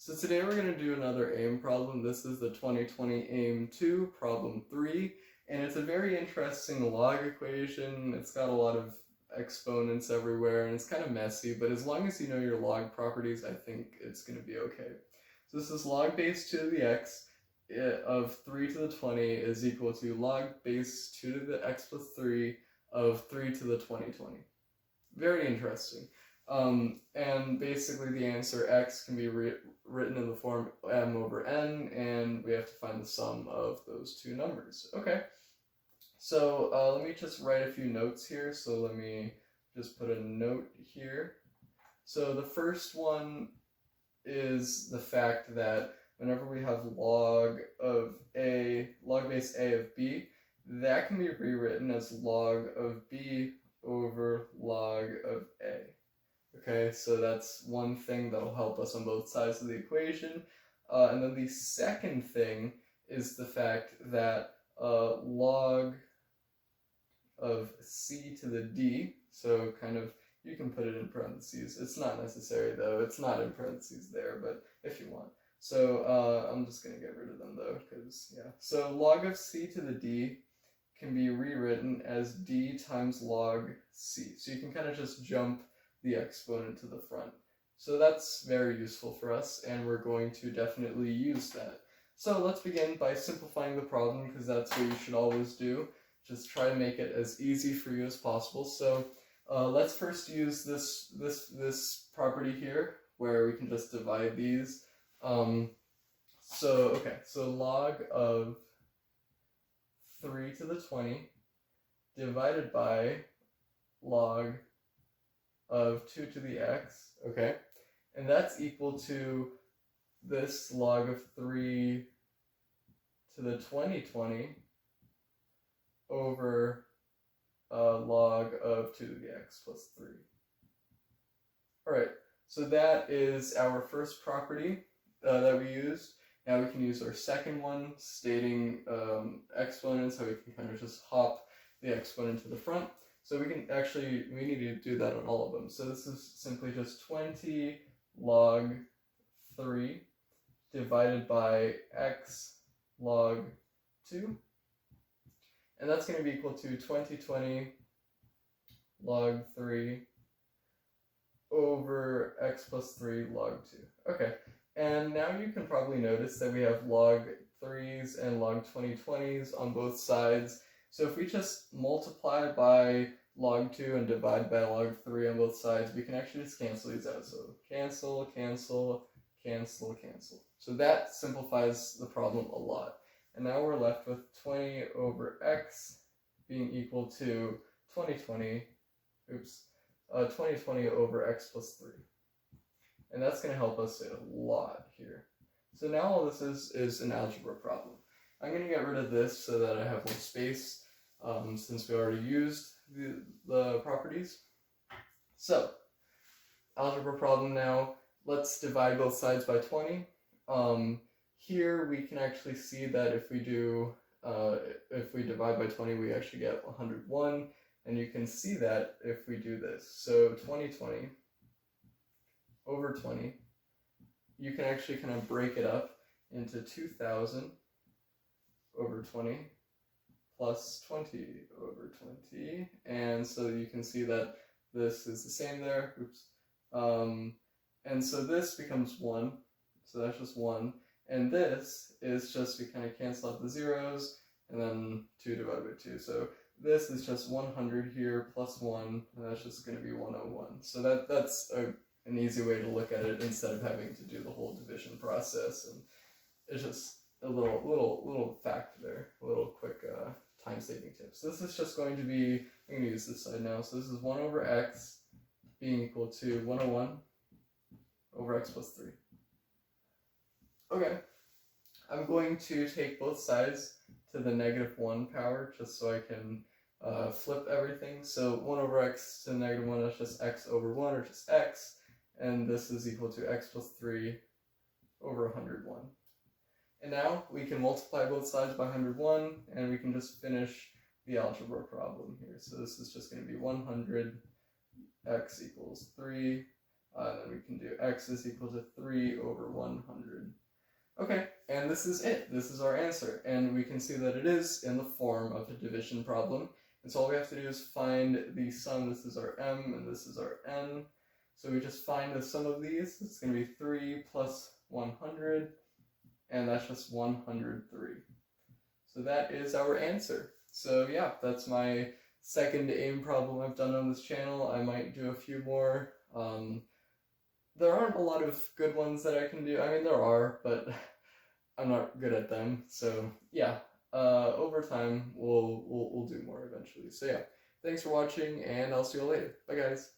So today we're going to do another AIME problem. This is the 2020 AIME II, problem 3, and it's a very interesting log equation. It's got a lot of exponents everywhere, and it's kind of messy, but as long as you know your log properties, I think it's going to be okay. So this is log base 2 to the x of 3 to the 20 is equal to log base 2 to the x plus 3 of 3 to the 20. Very interesting. And basically the answer x can be written in the form m over n, and we have to find the sum of those two numbers. Okay, so let me just write a few notes here. So let me just put a note here. So the first one is the fact that whenever we have log base a of b, that can be rewritten as log of b over log of a. Okay, so that's one thing that'll help us on both sides of the equation. And then the second thing is the fact that log of c to the d, so kind of, you can put it in parentheses. It's not necessary though, it's not in parentheses there, but if you want. So I'm just going to get rid of them though, because yeah. So log of c to the d can be rewritten as d times log c. So you can kind of just jump the exponent to the front. So that's very useful for us, and we're going to definitely use that. So let's begin by simplifying the problem, because that's what you should always do. Just try to make it as easy for you as possible. So let's first use this property here, where we can just divide these. So log of 3 to the 20 divided by log of 2 to the x, okay? And that's equal to this log of 3 to the 20 over log of 2 to the x plus 3. Alright, so that is our first property that we used. Now we can use our second one, stating exponents, so we can kind of just hop the exponent to the front. So we need to do that on all of them. So this is simply just 20 log 3 divided by x log 2. And that's going to be equal to 20 log 3 over x plus 3 log 2. Okay, and now you can probably notice that we have log 3's and log 20's on both sides. So if we just multiply by log 2 and divide by log 3 on both sides, we can actually just cancel these out. So cancel, cancel, cancel, cancel. So that simplifies the problem a lot. And now we're left with 20 over x being equal to 20 over x plus 3. And that's going to help us a lot here. So now all this is an algebra problem. I'm going to get rid of this so that I have more space, since we already used the properties. So, algebra problem now. Let's divide both sides by 20. Here we can actually see that if we divide by 20, we actually get 101, and you can see that if we do this. So 20 over 20, you can actually kind of break it up into 2000 over 20 plus 20 over 20, and so you can see that this is the same there. And so this becomes 1, so that's just 1, and this is just, we kind of cancel out the zeros, and then 2 divided by 2, so this is just 100 here plus 1, and that's just going to be 101. So that's an easy way to look at it, instead of having to do the whole division process, and it's just a little fact there, a little quick time-saving tip. So this is just going to be, I'm going to use this side now, so this is 1 over x being equal to 101 over x plus 3. Okay, I'm going to take both sides to the -1 power, just so I can flip everything. So 1 over x to the -1, that's just x over 1, or just x, and this is equal to x plus 3 over 101. And now we can multiply both sides by 101, and we can just finish the algebra problem here. So this is just going to be 100 x equals 3 Then we can do x is equal to 3 over 100. Okay, and this is it. This is our answer. And we can see that it is in the form of a division problem. And so all we have to do is find the sum. This is our m, and this is our n. So we just find the sum of these. It's going to be 3 plus 100, and that's just 103. So that is our answer. So yeah, that's my second AIME problem I've done on this channel. I might do a few more. There aren't a lot of good ones that I can do. I mean, there are, but I'm not good at them. So yeah, over time we'll do more eventually. So yeah, thanks for watching, and I'll see you later. Bye guys.